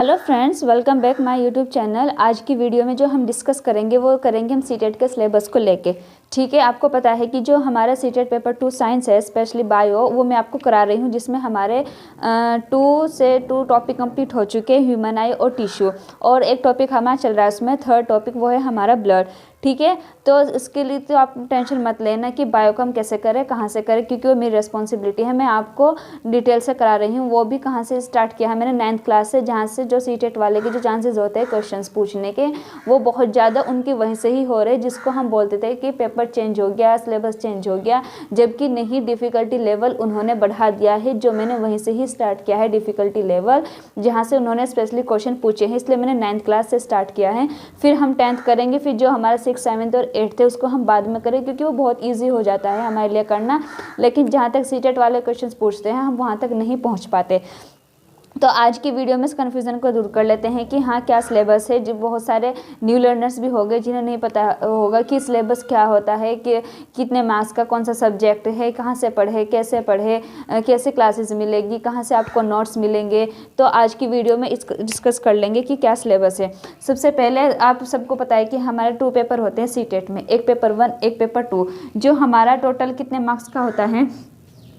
Hello friends, welcome back my YouTube channel. आज की video में जो हम डिस्कस करेंगे वो करेंगे हम सीटेट के सिलेबस को लेके। ठीक है, आपको पता है कि जो हमारा सीटेट पेपर 2 साइंस है, स्पेशली बायो, वो मैं आपको करा रही हूँ, जिसमें हमारे 2 टॉपिक कंप्लीट हो चुके हैं, ह्यूमन आई और टिश्यू, और एक टॉपिक हमारा चल रहा है उसमें, थर्ड टॉपिक वो है हमारा ब्लड। ठीक है, तो इसके लिए तो आप टेंशन मत लेना कि बायो को हम कैसे करें, कहाँ से करें, क्योंकि वो मेरी रिस्पॉन्सिबिलिटी है। मैं आपको डिटेल से करा रही हूँ। वो भी कहाँ से स्टार्ट किया है मैंने, 9th क्लास से, जहाँ से जो सीटेट वाले के जो चांसेस होते हैं क्वेश्चंस पूछने के, वो बहुत ज़्यादा उनकी वहीं से ही हो रहे, जिसको हम बोलते थे कि पेपर चेंज हो गया, सिलेबस चेंज हो गया, जबकि नहीं, डिफ़िकल्टी लेवल उन्होंने बढ़ा दिया है। जो मैंने वहीं से ही स्टार्ट किया है, डिफ़िकल्टी लेवल जहाँ से उन्होंने स्पेशली क्वेश्चन पूछे हैं, इसलिए मैंने 9th क्लास से स्टार्ट किया है। फिर हम 10th करेंगे, फिर जो हमारा 6th 7th और 8th थे उसको हम बाद में करें, क्योंकि वो बहुत ईजी हो जाता है हमारे लिए करना। लेकिन जहाँ तक सीटेट वाले क्वेश्चंस पूछते हैं, हम वहाँ तक नहीं पहुँच पाते। तो आज की वीडियो में इस कन्फ्यूज़न को दूर कर लेते हैं कि हाँ, क्या सिलेबस है। जो बहुत सारे न्यू लर्नर्स भी हो गए जिन्हें नहीं पता होगा कि सिलेबस क्या होता है, कि कितने मार्क्स का कौन सा सब्जेक्ट है, कहाँ से पढ़े, कैसे क्लासेस मिलेगी, कहाँ से आपको नोट्स मिलेंगे। तो आज की वीडियो में इस डिस्कस कर लेंगे कि क्या सिलेबस है। सबसे पहले आप सबको पता है कि हमारे 2 पेपर होते हैं सीटेट में, एक पेपर 1, एक पेपर 2। जो हमारा टोटल कितने मार्क्स का होता है,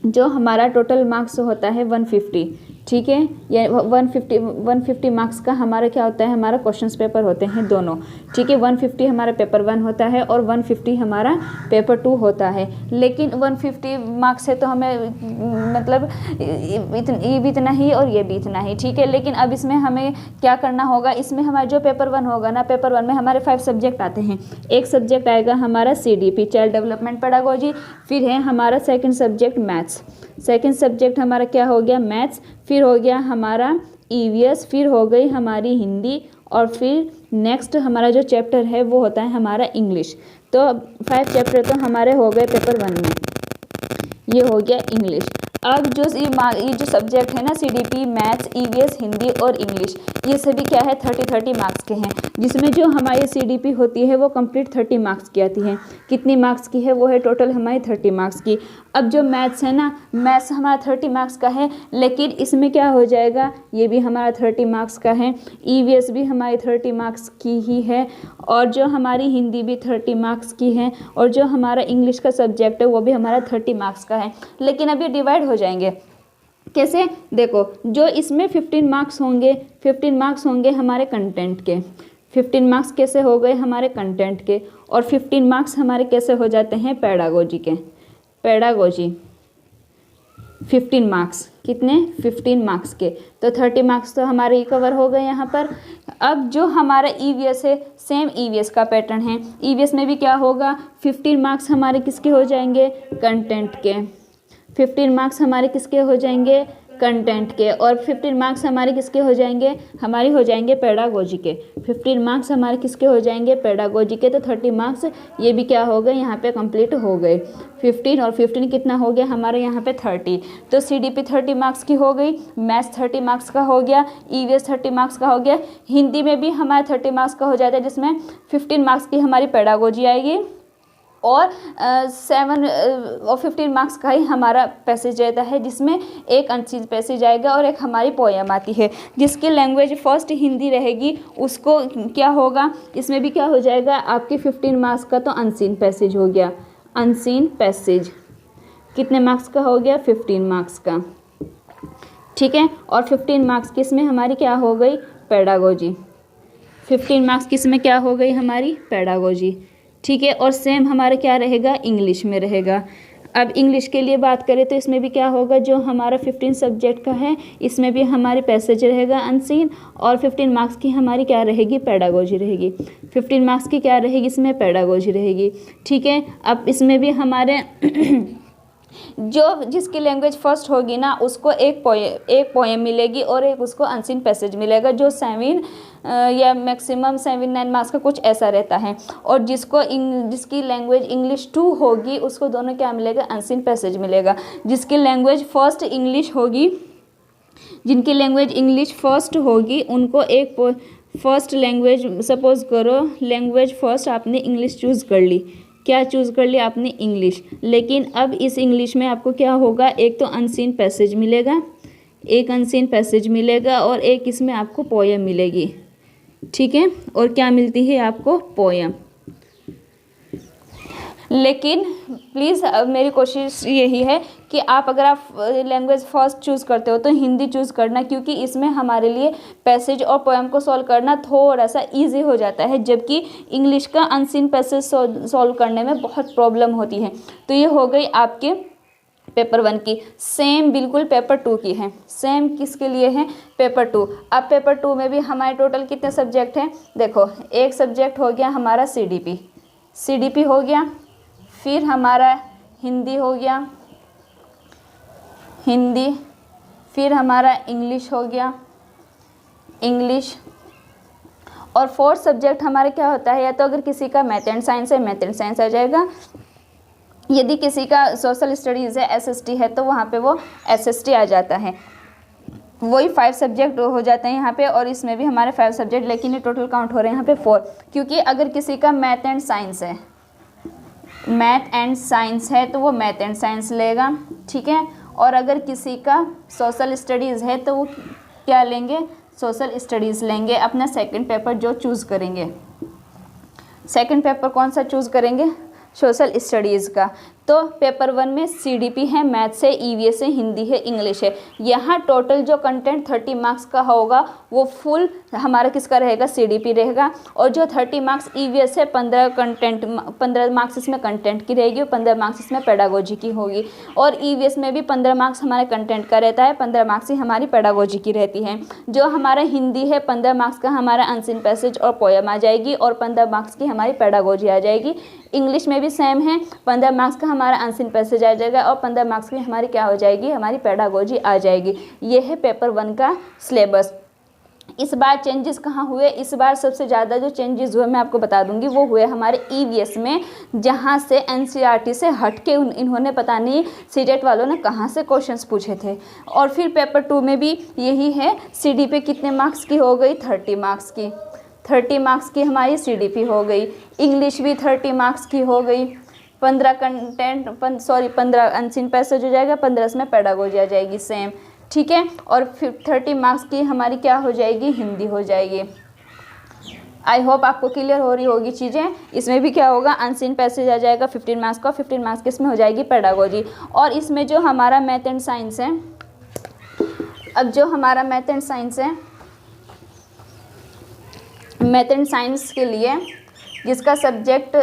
जो हमारा टोटल मार्क्स होता है 150। ठीक है, ये 150 मार्क्स का हमारा क्या होता है, हमारा क्वेश्चंस पेपर होते हैं दोनों। ठीक है, 150 हमारा पेपर 1 होता है और 150 हमारा पेपर 2 होता है। लेकिन 150 मार्क्स है तो हमें मतलब ये भी इतना ही और ये भी इतना ही। ठीक है, लेकिन अब इसमें हमें क्या करना होगा, इसमें हमारा जो पेपर 1 होगा ना, पेपर 1 में हमारे 5 सब्जेक्ट आते हैं। एक सब्जेक्ट आएगा हमारा CDP, चाइल्ड डेवलपमेंट पेडागोजी। फिर है हमारा second subject maths. Second subject हमारा क्या हो गया, मैथ्स। फिर हो गया हमारा EVS, फिर हो गई हमारी हिंदी, और फिर नेक्स्ट हमारा जो चैप्टर है वो होता है हमारा इंग्लिश। तो 5 चैप्टर तो हमारे हो गए पेपर 1 में। ये हो गया इंग्लिश। अब जो ये जो सब्जेक्ट है ना, CDP, मैथ्स, EVS, हिंदी और इंग्लिश, ये सभी क्या है, 30 मार्क्स के हैं। जिसमें जो हमारी CDP होती है वो कंप्लीट 30 मार्क्स की आती है। कितनी मार्क्स की है, वो है टोटल हमारी 30 मार्क्स की। अब जो मैथ्स है ना, मैथ्स हमारा 30 मार्क्स का है, लेकिन इसमें क्या हो जाएगा, ये भी हमारा 30 मार्क्स का है। EVS भी हमारी 30 मार्क्स की ही है, और जो हमारी हिंदी भी 30 मार्क्स की है, और जो हमारा इंग्लिश का सब्जेक्ट है वो भी हमारा 30 मार्क्स का है। लेकिन अब ये डिवाइड हो जाएंगे कैसे, देखो, जो इसमें 15 मार्क्स होंगे, 15 मार्क्स होंगे हमारे कंटेंट के। 15 मार्क्स कैसे हो गए हमारे कंटेंट के, और 15 मार्क्स हमारे कैसे हो जाते हैं पेडागोजी के। पेडागोजी 15 मार्क्स, कितने, 15 मार्क्स के। तो 30 मार्क्स तो हमारे कवर हो गए यहाँ पर। अब जो हमारा EVS है, सेम EVS का पैटर्न है। EVS में भी क्या होगा, 15 मार्क्स हमारे किसके हो जाएंगे, कंटेंट के। 15 मार्क्स हमारे किसके हो जाएंगे, कंटेंट के, और 15 मार्क्स हमारे किसके हो जाएंगे, हमारी हो जाएंगे पेडागोजी के। 15 मार्क्स हमारे किसके हो जाएंगे, पेडागोजी के। तो 30 मार्क्स ये भी क्या हो गए, यहाँ पे कंप्लीट हो गए। 15 और 15 कितना हो गया हमारे यहाँ पे 30। तो CDP 30 मार्क्स की हो गई, मैथ्स 30 मार्क्स का हो गया, EVS 30 मार्क्स का हो गया, हिंदी में भी हमारे 30 मार्क्स का हो जाता है, जिसमें 15 मार्क्स की हमारी पेडागोजी आएगी, और 15 मार्क्स का ही हमारा पैसेज रहता है, जिसमें एक अनसीन पैसेज आएगा और एक हमारी पोएम आती है। जिसकी लैंग्वेज फर्स्ट हिंदी रहेगी उसको क्या होगा, इसमें भी क्या हो जाएगा, आपके 15 मार्क्स का तो अनसीन पैसेज हो गया। अनसीन पैसेज कितने मार्क्स का हो गया, 15 मार्क्स का। ठीक है, और 15 मार्क्स किस में हमारी क्या हो गई, पेडागोजी। 15 मार्क्स किस में क्या हो गई हमारी, पेडागोजी। ठीक है, और सेम हमारा क्या रहेगा, इंग्लिश में रहेगा। अब इंग्लिश के लिए बात करें तो इसमें भी क्या होगा, जो हमारा 15 सब्जेक्ट का है, इसमें भी हमारी पैसेज रहेगा अनसीन, और 15 मार्क्स की हमारी क्या रहेगी, पेडागोजी रहेगी। 15 मार्क्स की क्या रहेगी, इसमें पेडागोजी रहेगी। ठीक है, अब इसमें भी हमारे जो जिसकी लैंग्वेज फर्स्ट होगी ना, उसको एक पोएम मिलेगी और एक उसको अनसीन पैसेज मिलेगा, जो 7 या मैक्सिमम 7-9 मार्क्स का कुछ ऐसा रहता है। और जिसकी लैंग्वेज इंग्लिश 2 होगी, उसको दोनों क्या मिलेगा, अनसीन पैसेज मिलेगा। जिसकी लैंग्वेज फर्स्ट इंग्लिश होगी, जिनकी लैंग्वेज इंग्लिश फर्स्ट होगी, उनको एक फर्स्ट लैंग्वेज, सपोज करो लैंग्वेज फर्स्ट आपने इंग्लिश चूज़ कर ली, क्या चूज़ कर लिया आपने, इंग्लिश। लेकिन अब इस इंग्लिश में आपको क्या होगा, एक तो अनसीन पैसेज मिलेगा, एक अनसीन पैसेज मिलेगा और एक इसमें आपको पोयम मिलेगी, ठीक है। और क्या मिलती है आपको? पोयम। लेकिन प्लीज़ मेरी कोशिश यही है कि अगर आप लैंग्वेज फर्स्ट चूज़ करते हो तो हिंदी चूज़ करना, क्योंकि इसमें हमारे लिए पैसेज और पोएम को सॉल्व करना थोड़ा सा इजी हो जाता है, जबकि इंग्लिश का अनसीन पैसेज सॉल्व करने में बहुत प्रॉब्लम होती है। तो ये हो गई आपके पेपर 1 की। सेम बिल्कुल पेपर 2 की है। सेम किसके लिए है? पेपर 2। अब पेपर 2 में भी हमारे टोटल कितने सब्जेक्ट हैं? देखो, एक सब्जेक्ट हो गया हमारा CDP हो गया, फिर हमारा हिंदी हो गया, फिर हमारा इंग्लिश हो गया, और फोर्थ सब्जेक्ट हमारा क्या होता है? या तो अगर किसी का मैथ एंड साइंस है, मैथ एंड साइंस आ जाएगा। यदि किसी का सोशल स्टडीज़ है, SST है, तो वहाँ पे वो SST आ जाता है। वही 5 सब्जेक्ट हो जाते हैं यहाँ पे, और इसमें भी हमारे 5 सब्जेक्ट, लेकिन ये टोटल काउंट हो रहे हैं यहाँ पे 4, क्योंकि अगर किसी का मैथ एंड साइंस है तो वो मैथ एंड साइंस लेगा, ठीक है। और अगर किसी का सोशल स्टडीज़ है तो वो क्या लेंगे? सोशल स्टडीज़ लेंगे अपना सेकंड पेपर जो चूज़ करेंगे। सेकंड पेपर कौन सा चूज़ करेंगे? सोशल स्टडीज़ का। तो पेपर 1 में CDP है, मैथ्स है, EVS है, हिंदी है, इंग्लिश है। यहाँ टोटल जो कंटेंट 30 मार्क्स का होगा वो फुल हमारा किसका रहेगा? CDP रहेगा। और जो 30 मार्क्स EVS है, 15 मार्क्स इसमें कंटेंट की रहेगी और 15 मार्क्स इसमें पेडागोजी की होगी। और EVS में भी 15 मार्क्स हमारे कंटेंट का रहता है, 15 मार्क्स ही हमारी पेडागोजी की रहती है। जो हमारा हिंदी है, 15 मार्क्स का हमारा अनसीन पैसेज और पोयम आ जाएगी, और 15 मार्क्स की हमारी पेडागोजी आ जाएगी। इंग्लिश में भी सेम है, 15 मार्क्स का हमारा अनसीन पैसेज आ जाएगा और 15 मार्क्स की हमारी क्या हो जाएगी? हमारी पेडागोजी आ जाएगी। ये है पेपर 1 का सिलेबस। इस बार चेंजेस कहाँ हुए? इस बार सबसे ज़्यादा जो चेंजेस हुए मैं आपको बता दूंगी, वो हुए हमारे EVS में, जहाँ से NCERT से हट के इन्होंने पता नहीं CTET वालों ने कहाँ से क्वेश्चंस पूछे थे। और फिर पेपर 2 में भी यही है। CDP कितने मार्क्स की हो गई? 30 मार्क्स की। 30 मार्क्स की हमारी CDP हो गई। इंग्लिश भी 30 मार्क्स की हो गई। 15 अनसीन पैसेज हो जाएगा, 15 इसमें पेडागोजी आ जाएगी, सेम, ठीक है। और फिर 30 मार्क्स की हमारी क्या हो जाएगी? हिंदी हो जाएगी। आई होप आपको क्लियर हो रही होगी चीज़ें। इसमें भी क्या होगा? अनसीन पैसेज आ जाएगा 15 मार्क्स का, 15 मार्क्स की इसमें हो जाएगी पेडागोजी। और इसमें जो हमारा मैथ एंड साइंस है, अब जो हमारा मैथ एंड साइंस के लिए जिसका सब्जेक्ट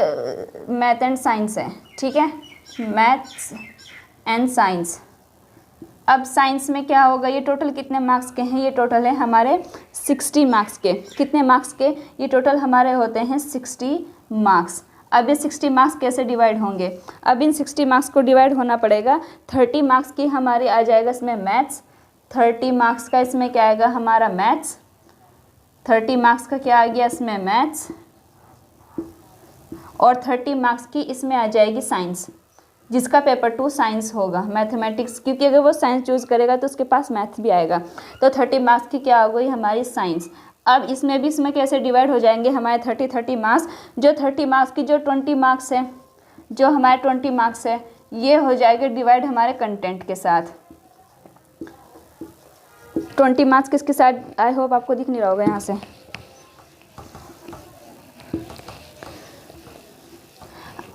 मैथ एंड साइंस है, ठीक है, मैथ्स एंड साइंस। अब साइंस में क्या होगा? ये टोटल कितने मार्क्स के हैं? ये टोटल है हमारे 60 मार्क्स के। कितने मार्क्स के? ये टोटल हमारे होते हैं 60 मार्क्स। अब ये 60 मार्क्स कैसे डिवाइड होंगे? अब इन 60 मार्क्स को डिवाइड होना पड़ेगा। 30 मार्क्स की हमारी आ जाएगा इसमें मैथ्स, 30 मार्क्स का इसमें क्या आएगा? हमारा मैथ्स, 30 मार्क्स का क्या आ गया इसमें? मैथ्स, और 30 मार्क्स की इसमें आ जाएगी साइंस, जिसका पेपर 2 साइंस होगा, मैथमेटिक्स, क्योंकि अगर वो साइंस चूज़ करेगा तो उसके पास मैथ भी आएगा। तो 30 मार्क्स की क्या हो गई? हमारी साइंस। अब इसमें कैसे डिवाइड हो जाएंगे हमारे 30 मार्क्स? जो 30 मार्क्स की जो 20 मार्क्स है, जो हमारे 20 मार्क्स है, ये हो जाएगा डिवाइड हमारे कंटेंट के साथ। 20 मार्क्स किसके साथ? आई होप आपको दिख नहीं रहा होगा यहाँ से।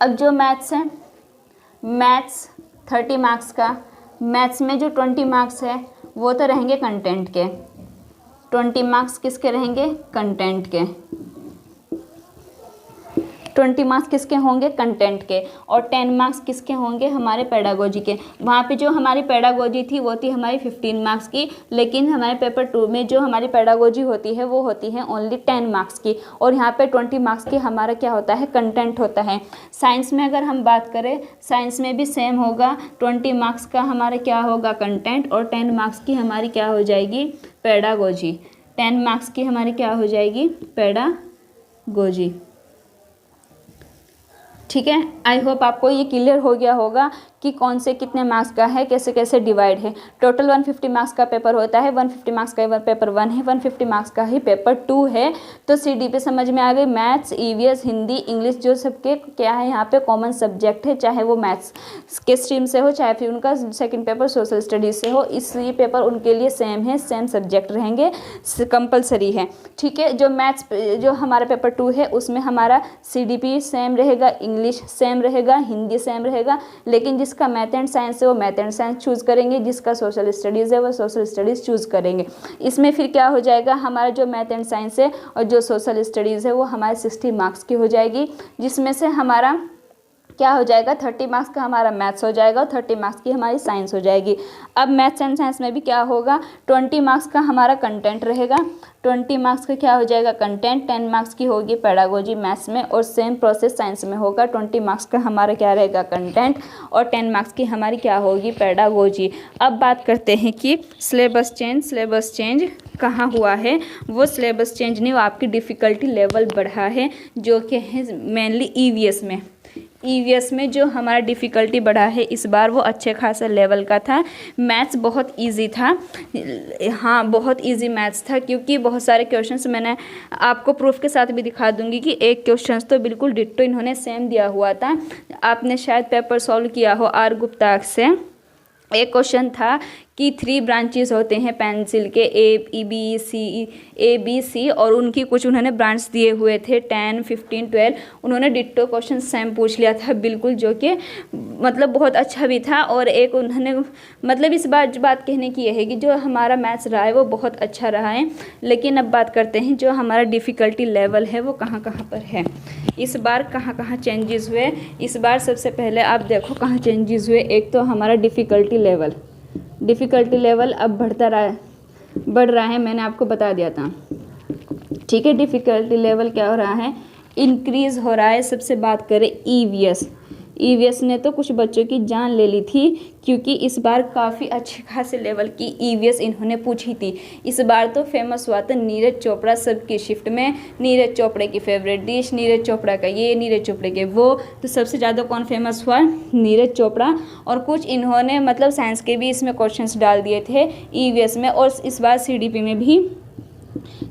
अब जो मैथ्स है, मैथ्स 30 मार्क्स का, मैथ्स में जो 20 मार्क्स है वो तो रहेंगे कंटेंट के। 20 मार्क्स किसके रहेंगे? कंटेंट के। 20 मार्क्स किसके होंगे? कंटेंट के। और 10 मार्क्स किसके होंगे? हमारे पेडागोजी के। वहाँ पे जो हमारी पेडागोजी थी वो थी हमारी 15 मार्क्स की, लेकिन हमारे पेपर 2 में जो हमारी पेडागोजी होती है वो होती है ओनली 10 मार्क्स की। और यहाँ पे 20 मार्क्स की हमारा क्या होता है? कंटेंट होता है। साइंस में अगर हम बात करें, साइंस में भी सेम होगा। 20 मार्क्स का हमारा क्या होगा? कंटेंट, और 10 मार्क्स की हमारी क्या हो जाएगी? पेडागोजी। 10 मार्क्स की हमारी क्या हो जाएगी? पेडागोजी। ठीक है, आई होप आपको ये क्लियर हो गया होगा कि कौन से कितने मार्क्स का है, कैसे कैसे डिवाइड है। टोटल 150 मार्क्स का पेपर होता है, 150 मार्क्स का पेपर 1 है, 150 मार्क्स का ही पेपर 2 है। तो CDP समझ में आ गई। मैथ्स, EVS, हिंदी, इंग्लिश जो सबके क्या है यहाँ पे कॉमन सब्जेक्ट है, चाहे वो मैथ्स के स्ट्रीम से हो, चाहे फिर उनका सेकंड पेपर सोशल स्टडीज से हो, इस ये पेपर उनके लिए सेम है, सेम सब्जेक्ट रहेंगे, कंपलसरी है। ठीक है, जो मैथ्स जो हमारा पेपर 2 है उसमें हमारा CDP सेम रहेगा, इंग्लिश सेम रहेगा, हिंदी सेम रहेगा, लेकिन जिसका मैथ एंड साइंस है वो मैथ एंड साइंस चूज़ करेंगे, जिसका सोशल स्टडीज़ है वो सोशल स्टडीज़ चूज़ करेंगे। इसमें फिर क्या हो जाएगा, हमारा जो मैथ एंड साइंस है और जो सोशल स्टडीज़ है वो हमारे 60 मार्क्स की हो जाएगी, जिसमें से हमारा क्या हो जाएगा, 30 मार्क्स का हमारा मैथ्स हो जाएगा और 30 मार्क्स की हमारी साइंस हो जाएगी। अब मैथ्स एंड साइंस में भी क्या होगा, 20 मार्क्स का हमारा कंटेंट रहेगा, 20 मार्क्स का क्या हो जाएगा कंटेंट, 10 मार्क्स की होगी पेडागोजी मैथ्स में, और सेम प्रोसेस साइंस में होगा। 20 मार्क्स का हमारा क्या रहेगा कंटेंट और 10 मार्क्स की हमारी क्या होगी पेडागोजी। अब बात करते हैं कि सिलेबस चेंज कहाँ हुआ है। वो सिलेबस चेंज नहीं, वो आपकी डिफ़िकल्टी लेवल बढ़ा है, जो कि है मेनली EVS में जो हमारा डिफ़िकल्टी बढ़ा है इस बार वो अच्छे खासा लेवल का था। मैथ्स बहुत इजी था, हाँ बहुत इजी मैथ्स था, क्योंकि बहुत सारे क्वेश्चंस मैंने आपको प्रूफ के साथ भी दिखा दूंगी कि एक क्वेश्चंस तो बिल्कुल डिट्टो इन्होंने सेम दिया हुआ था। आपने शायद पेपर सॉल्व किया हो आर गुप्ता से। एक क्वेश्चन था कि 3 ब्रांचेस होते हैं पेंसिल के, A B C और उनकी कुछ उन्होंने ब्रांच दिए हुए थे 10, 15, 12। उन्होंने डिट्टो क्वेश्चन सेम पूछ लिया था बिल्कुल, जो कि मतलब बहुत अच्छा भी था। और एक उन्होंने मतलब इस बार बात कहने की यह है कि जो हमारा मैथ्स रहा है वो बहुत अच्छा रहा है। लेकिन अब बात करते हैं जो हमारा डिफ़िकल्टी लेवल है वो कहाँ कहाँ पर है, इस बार कहाँ कहाँ चेंजेस हुए। इस बार सबसे पहले आप देखो कहाँ चेंजेस हुए। एक तो हमारा डिफ़िकल्टी लेवल अब बढ़ रहा है, मैंने आपको बता दिया था। ठीक है, डिफ़िकल्टी लेवल क्या हो रहा है, इंक्रीज़ हो रहा है। सबसे बात करें EVS ने तो कुछ बच्चों की जान ले ली थी, क्योंकि इस बार काफ़ी अच्छे खासे लेवल की EVS इन्होंने पूछी थी। इस बार तो फेमस हुआ था नीरज चोपड़ा सबकी शिफ्ट में, नीरज चोपड़े की फेवरेट डिश, नीरज चोपड़ा का ये, नीरज चोपड़े के वो। तो सबसे ज़्यादा कौन फेमस हुआ, नीरज चोपड़ा। और कुछ इन्होंने मतलब साइंस के भी इसमें क्वेश्चंस डाल दिए थे EVS में। और इस बार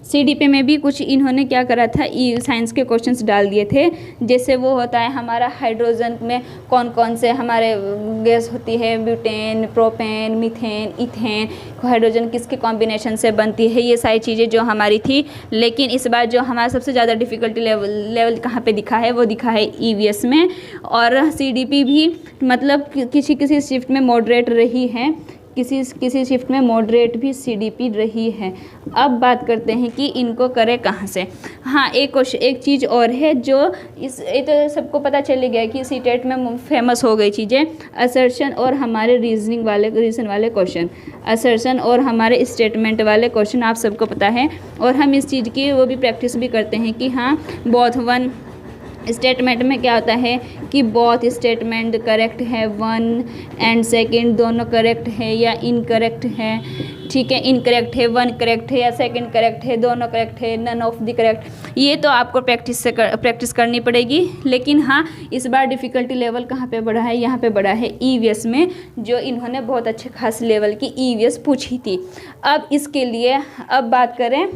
CDP में भी कुछ इन्होंने क्या करा था, साइंस के क्वेश्चंस डाल दिए थे। जैसे वो होता है हमारा हाइड्रोजन में कौन कौन से हमारे गैस होती है, butane, propane, methane, ethane, hydrogen किसके कॉम्बिनेशन से बनती है, ये सारी चीज़ें जो हमारी थी। लेकिन इस बार जो हमारा सबसे ज़्यादा डिफ़िकल्टी लेवल कहाँ पे दिखा है, वो दिखा है EVS में। और CDP भी मतलब किसी शिफ्ट में मॉडरेट रही है, किसी शिफ्ट में मॉडरेट भी CDP रही है। अब बात करते हैं कि इनको करें कहाँ से। हाँ, एक चीज़ और है जो ये तो सबको पता चल गया कि CTET में फेमस हो गई चीज़ें, असर्शन और हमारे रीजन वाले क्वेश्चन, असर्शन और हमारे स्टेटमेंट वाले क्वेश्चन आप सबको पता है। और हम इस चीज़ की वो भी प्रैक्टिस भी करते हैं कि हाँ बोथ वन स्टेटमेंट में क्या होता है कि बोथ स्टेटमेंट करेक्ट है, 1 एंड सेकंड दोनों करेक्ट है या इनकरेक्ट है। ठीक है, इनकरेक्ट है, 1 करेक्ट है या सेकंड करेक्ट है, दोनों करेक्ट है, नन ऑफ द करेक्ट। ये तो आपको प्रैक्टिस करनी पड़ेगी। लेकिन हाँ, इस बार डिफ़िकल्टी लेवल कहाँ पे बढ़ा है, यहाँ पे बढ़ा है EVS में, जो इन्होंने बहुत अच्छे खास लेवल की EVS पूछी थी। अब इसके लिए अब बात करें,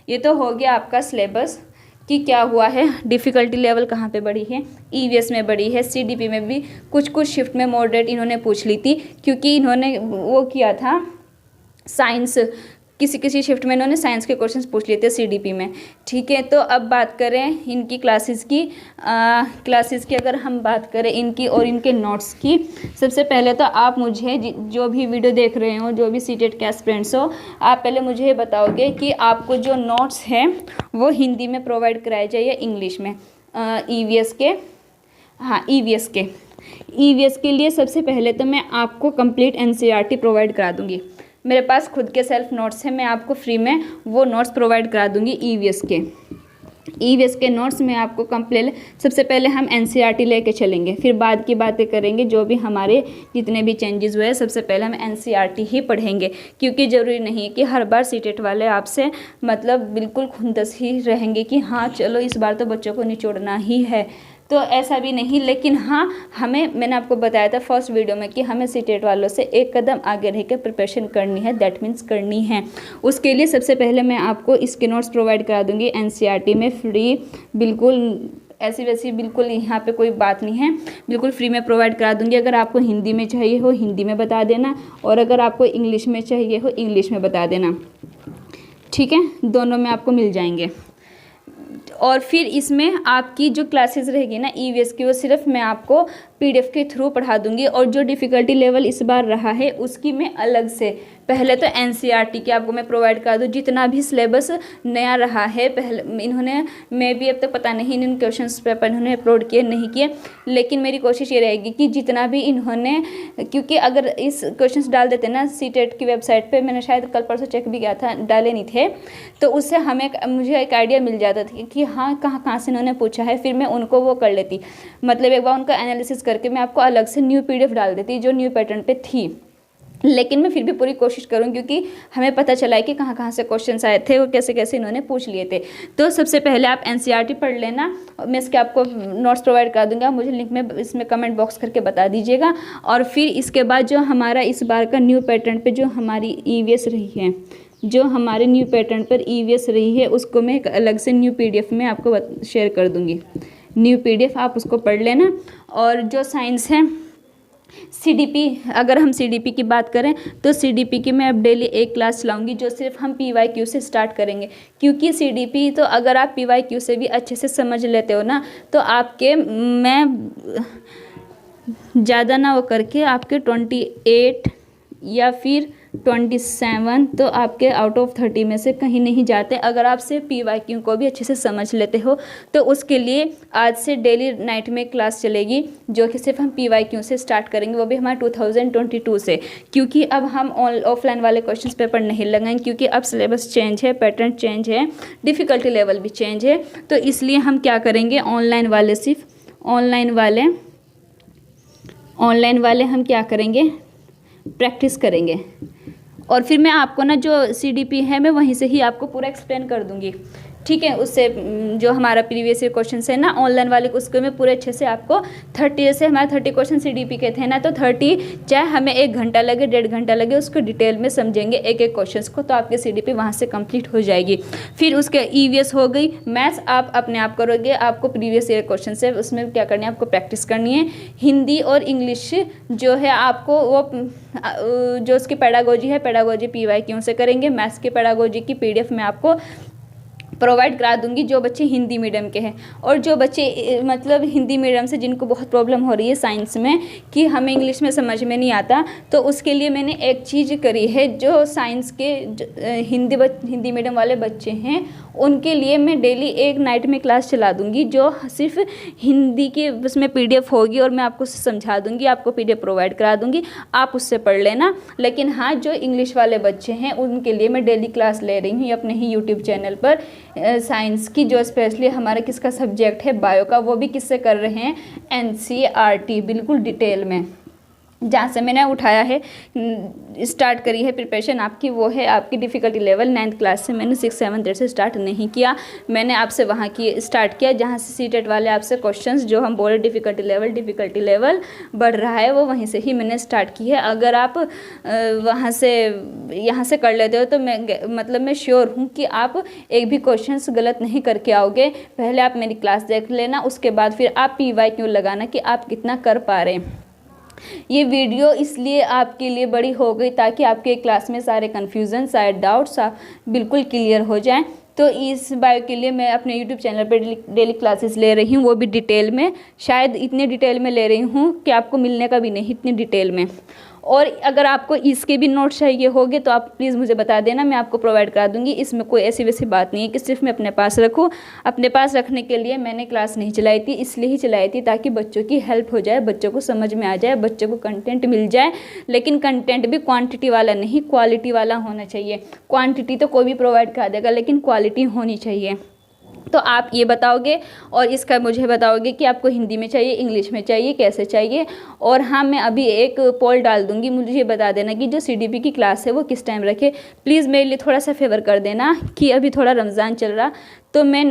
ये तो हो गया आपका सिलेबस कि क्या हुआ है, डिफ़िकल्टी लेवल कहाँ पे बढ़ी है, EVS में बढ़ी है। CDP में भी कुछ शिफ्ट में मॉडरेट इन्होंने पूछ ली थी, क्योंकि इन्होंने वो किया था साइंस, किसी शिफ्ट में इन्होंने साइंस के क्वेश्चंस पूछ लिए थे CDP में। ठीक है, तो अब बात करें इनकी क्लासेस की अगर हम बात करें इनकी और इनके नोट्स की। सबसे पहले तो आप मुझे जो भी वीडियो देख रहे हो, जो भी CTET के एस्पिरेंट्स हो, आप पहले मुझे ये बताओगे कि आपको जो नोट्स हैं वो हिंदी में प्रोवाइड कराए जाए या इंग्लिश में। EVS के, हाँ EVS के लिए सबसे पहले तो मैं आपको कंप्लीट NCERT प्रोवाइड करा दूँगी। मेरे पास खुद के सेल्फ नोट्स हैं, मैं आपको फ्री में वो नोट्स प्रोवाइड करा दूँगी EVS के नोट्स में आपको कंप्लीट। सबसे पहले हम NCERT लेके चलेंगे, फिर बाद की बातें करेंगे जो भी हमारे जितने भी चेंजेस हुए। सबसे पहले हम NCERT ही पढ़ेंगे, क्योंकि ज़रूरी नहीं है कि हर बार CTET वाले आपसे मतलब बिल्कुल खुंदस ही रहेंगे कि हाँ चलो इस बार तो बच्चों को निचोड़ना ही है। तो ऐसा भी नहीं, लेकिन हाँ मैंने आपको बताया था फर्स्ट वीडियो में कि हमें सीटेट वालों से एक कदम आगे रह के प्रिपरेशन करनी है, दैट मीन्स करनी है। उसके लिए सबसे पहले मैं आपको इसके नोट्स प्रोवाइड करा दूँगी NCERT में फ्री, बिल्कुल ऐसी वैसी बिल्कुल यहाँ पे कोई बात नहीं है, बिल्कुल फ्री में प्रोवाइड करा दूँगी। अगर आपको हिंदी में चाहिए हो हिंदी में बता देना, और अगर आपको इंग्लिश में चाहिए हो इंग्लिश में बता देना, ठीक है, दोनों में आपको मिल जाएंगे। और फिर इसमें आपकी जो क्लासेस रहेगी ना EVS की, वो सिर्फ मैं आपको PDF के थ्रू पढ़ा दूंगी, और जो डिफ़िकल्टी लेवल इस बार रहा है उसकी मैं अलग से, पहले तो NCERT की आपको मैं प्रोवाइड करा दूँ, जितना भी सिलेबस नया रहा है पहले इन्होंने, मैं भी अब तक पता नहीं इन क्वेश्चंस पेपर इन्होंने अपलोड किए नहीं किए, लेकिन मेरी कोशिश ये रहेगी कि जितना भी इन्होंने, क्योंकि अगर इस क्वेश्चंस डाल देते ना सीटेट की वेबसाइट पे, मैंने शायद कल परसों चेक भी किया था, डाले नहीं थे, तो उससे मुझे एक आइडिया मिल जाता था कि हाँ कहाँ से इन्होंने पूछा है, फिर मैं उनको वो कर लेती, मतलब एक बार उनका एनालिसिस करके मैं आपको अलग से न्यू PDF डाल देती जो न्यू पैटर्न पे थी। लेकिन मैं फिर भी पूरी कोशिश करूँ, क्योंकि हमें पता चला है कि कहाँ से क्वेश्चंस आए थे और कैसे कैसे इन्होंने पूछ लिए थे। तो सबसे पहले आप NCERT पढ़ लेना, मैं इसके आपको नोट्स प्रोवाइड कर दूँगा, मुझे लिंक में इसमें कमेंट बॉक्स करके बता दीजिएगा। और फिर इसके बाद जो हमारा इस बार का न्यू पैटर्न पे जो हमारी EVS रही है, जो हमारे न्यू पैटर्न पर EVS रही है, उसको मैं एक अलग से न्यू PDF में आपको शेयर कर दूँगी, न्यू PDF आप उसको पढ़ लेना। और जो साइंस है CDP, अगर हम CDP की बात करें तो CDP की मैं अब डेली एक क्लास चलाऊंगी, जो सिर्फ हम PYQ से स्टार्ट करेंगे, क्योंकि CDP तो अगर आप PYQ से भी अच्छे से समझ लेते हो ना, तो आपके, मैं ज़्यादा ना वो करके आपके 28 या फिर 27 तो आपके आउट ऑफ 30 में से कहीं नहीं जाते, अगर आप सिर्फ PYQ को भी अच्छे से समझ लेते हो। तो उसके लिए आज से डेली नाइट में क्लास चलेगी, जो कि सिर्फ हम PYQ से स्टार्ट करेंगे, वो भी हमारे 2022 से, क्योंकि अब हम ऑफलाइन वाले क्वेश्चन पेपर नहीं लगाएंगे, क्योंकि अब सिलेबस चेंज है, पैटर्न चेंज है, डिफ़िकल्टी लेवल भी चेंज है। तो इसलिए हम क्या करेंगे, ऑनलाइन वाले हम क्या करेंगे, प्रैक्टिस करेंगे। और फिर मैं आपको ना जो CDP है मैं वहीं से ही आपको पूरा एक्सप्लेन कर दूंगी, ठीक है। उससे जो हमारा प्रीवियस ईयर क्वेश्चन है ना ऑनलाइन वाले, उसको मैं पूरे अच्छे से आपको 30 से, हमारे 30 क्वेश्चन CDP के थे ना, तो 30 चाहे हमें 1 घंटा लगे 1.5 घंटा लगे, उसको डिटेल में समझेंगे एक एक क्वेश्चन को, तो आपके CDP वहाँ से कंप्लीट हो जाएगी। फिर उसके EVS हो गई, मैथ्स आप अपने आप करोगे, आपको प्रीवियस ईयर क्वेश्चन है उसमें क्या करनी है, आपको प्रैक्टिस करनी है। हिंदी और इंग्लिश जो है आपको वो जो उसकी पेडागोजी है, पेडागोजी PYQ से करेंगे। मैथ्स की पेडागोजी की PDF में आपको प्रोवाइड करा दूंगी, जो बच्चे हिंदी मीडियम के हैं, और जो बच्चे मतलब हिंदी मीडियम से जिनको बहुत प्रॉब्लम हो रही है साइंस में कि हमें इंग्लिश में समझ में नहीं आता, तो उसके लिए मैंने एक चीज़ करी है, जो साइंस के हिंदी मीडियम वाले बच्चे हैं उनके लिए मैं डेली एक नाइट में क्लास चला दूंगी, जो सिर्फ हिंदी की उसमें PDF होगी, और मैं आपको समझा दूंगी, आपको PDF प्रोवाइड करा दूंगी, आप उससे पढ़ लेना। लेकिन हाँ, जो इंग्लिश वाले बच्चे हैं उनके लिए मैं डेली क्लास ले रही हूँ अपने ही YouTube चैनल पर, साइंस की, जो स्पेशली हमारा किसका सब्जेक्ट है, बायो का, वो भी किससे कर रहे हैं, NCERT, बिल्कुल डिटेल में। जहाँ से मैंने उठाया है, स्टार्ट करी है प्रिपरेशन आपकी, वो है आपकी डिफ़िकल्टी लेवल 9th क्लास से। मैंने 6, 7, 8 से स्टार्ट नहीं किया, मैंने आपसे वहाँ की स्टार्ट किया जहाँ से सीटेट वाले आपसे क्वेश्चंस जो हम बोले डिफ़िकल्टी लेवल बढ़ रहा है, वो वहीं से ही मैंने स्टार्ट की है। अगर आप वहाँ से यहाँ से कर लेते हो तो मैं श्योर हूँ कि आप एक भी क्वेश्चंस गलत नहीं करके आओगे। पहले आप मेरी क्लास देख लेना, उसके बाद फिर आप PYQ लगाना कि आप कितना कर पा रहे हैं। ये वीडियो इसलिए आपके लिए बड़ी हो गई ताकि आपके क्लास में सारे कन्फ्यूज़न, सारे डाउट्स बिल्कुल क्लियर हो जाएं। तो इस बायो के लिए मैं अपने YouTube चैनल पर डेली क्लासेस ले रही हूँ, वो भी डिटेल में, शायद इतने डिटेल में ले रही हूँ कि आपको मिलने का भी नहीं इतनी डिटेल में। और अगर आपको इसके भी नोट चाहिए होंगे तो आप प्लीज़ मुझे बता देना, मैं आपको प्रोवाइड करा दूंगी। इसमें कोई ऐसी वैसी बात नहीं है कि सिर्फ मैं अपने पास रखूँ। अपने पास रखने के लिए मैंने क्लास नहीं चलाई थी, इसलिए ही चलाई थी ताकि बच्चों की हेल्प हो जाए, बच्चों को समझ में आ जाए, बच्चों को कंटेंट मिल जाए। लेकिन कंटेंट भी क्वांटिटी वाला नहीं, क्वालिटी वाला होना चाहिए। क्वांटिटी तो कोई भी प्रोवाइड करा देगा, लेकिन क्वालिटी होनी चाहिए। तो आप ये बताओगे और इसका मुझे बताओगे कि आपको हिंदी में चाहिए, इंग्लिश में चाहिए, कैसे चाहिए। और हाँ, मैं अभी एक पोल डाल दूंगी, मुझे ये बता देना कि जो CDP की क्लास है वो किस टाइम रखे। प्लीज़ मेरे लिए थोड़ा सा फेवर कर देना कि अभी थोड़ा रमज़ान चल रहा, तो मैं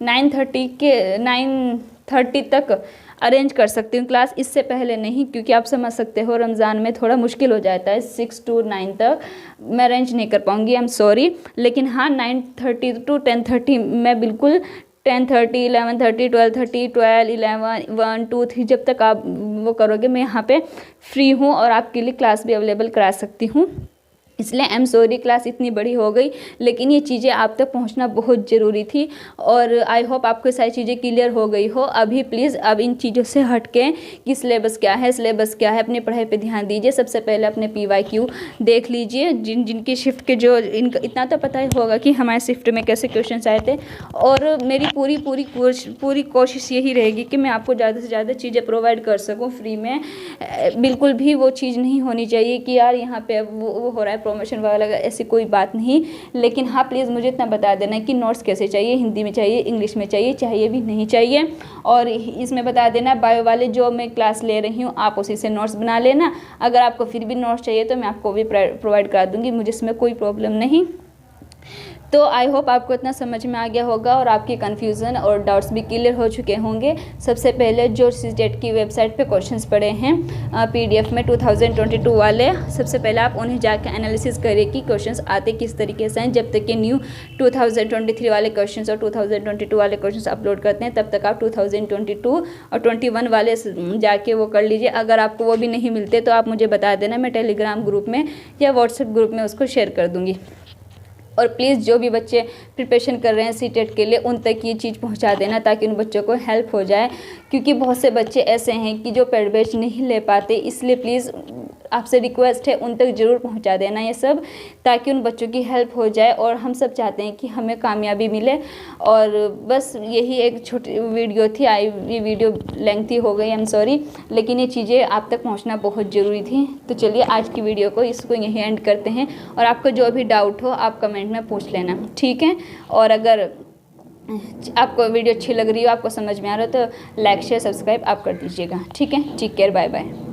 9:30 तक अरेंज कर सकती हूँ क्लास, इससे पहले नहीं, क्योंकि आप समझ सकते हो रमज़ान में थोड़ा मुश्किल हो जाता है। 6 to 9 तक मैं अरेंज नहीं कर पाऊँगी, आई एम सॉरी। लेकिन हाँ 9:30 to 10:30 मैं बिल्कुल 10:30, 11:30, 12:30, 12, 11, 1, 2, 3 जब तक आप वो करोगे मैं यहाँ पे फ्री हूँ और आपके लिए क्लास भी अवेलेबल करा सकती हूँ। इसलिए आई एम सॉरी क्लास इतनी बड़ी हो गई, लेकिन ये चीज़ें आप तक पहुंचना बहुत ज़रूरी थी और आई होप आपको सारी चीज़ें क्लियर हो गई हो। अभी प्लीज़ अब इन चीज़ों से हट के कि सिलेबस क्या है, अपनी पढ़ाई पे ध्यान दीजिए। सबसे पहले अपने PYQ देख लीजिए, जिनकी शिफ्ट के जो इनका इतना तो पता ही होगा कि हमारे शिफ्ट में कैसे क्वेश्चन आए थे। और मेरी पूरी कोशिश यही रहेगी कि मैं आपको ज़्यादा से ज़्यादा चीज़ें प्रोवाइड कर सकूँ फ्री में। बिल्कुल भी वो चीज़ नहीं होनी चाहिए कि यार यहाँ पे वो हो रहा है प्रमोशन वगैरह, ऐसी कोई बात नहीं। लेकिन हाँ प्लीज़ मुझे इतना बता देना कि नोट्स कैसे चाहिए, हिंदी में चाहिए, इंग्लिश में चाहिए भी नहीं चाहिए। और इसमें बता देना बायो वाले जो मैं क्लास ले रही हूँ आप उसी से नोट्स बना लेना। अगर आपको फिर भी नोट्स चाहिए तो मैं आपको भी प्रोवाइड करा दूँगी, मुझे इसमें कोई प्रॉब्लम नहीं। तो आई होप आपको इतना समझ में आ गया होगा और आपके कन्फ्यूज़न और डाउट्स भी क्लियर हो चुके होंगे। सबसे पहले जो सीटेट की वेबसाइट पे क्वेश्चंस पड़े हैं PDF में 2022 वाले, सबसे पहले आप उन्हें जाकर एनालिसिस करिए कि क्वेश्चंस आते किस तरीके से हैं। जब तक कि न्यू 2023 वाले क्वेश्चंस और 2022 वाले क्वेश्चंस अपलोड करते हैं तब तक आप 2022 और 21 वाले जाके वो कर लीजिए। अगर आपको वो भी नहीं मिलते तो आप मुझे बता देना, मैं टेलीग्राम ग्रुप में या व्हाट्सएप ग्रुप में उसको शेयर कर दूँगी। और प्लीज़ जो भी बच्चे प्रिपरेशन कर रहे हैं सीटेट के लिए उन तक ये चीज़ पहुंचा देना ताकि उन बच्चों को हेल्प हो जाए, क्योंकि बहुत से बच्चे ऐसे हैं कि जो पेड बैच नहीं ले पाते। इसलिए प्लीज़ आपसे रिक्वेस्ट है उन तक ज़रूर पहुंचा देना ये सब, ताकि उन बच्चों की हेल्प हो जाए। और हम सब चाहते हैं कि हमें कामयाबी मिले। और बस यही एक छोटी वीडियो थी, ये वीडियो लेंथी हो गई, आई एम सॉरी, लेकिन ये चीज़ें आप तक पहुंचना बहुत ज़रूरी थी। तो चलिए आज की वीडियो को इसको यहीं एंड करते हैं और आपको जो भी डाउट हो आप कमेंट में पूछ लेना, ठीक है। और अगर आपको वीडियो अच्छी लग रही हो, आपको समझ में आ रहा हो तो लाइक शेयर सब्सक्राइब आप कर दीजिएगा, ठीक है। Take care, bye bye.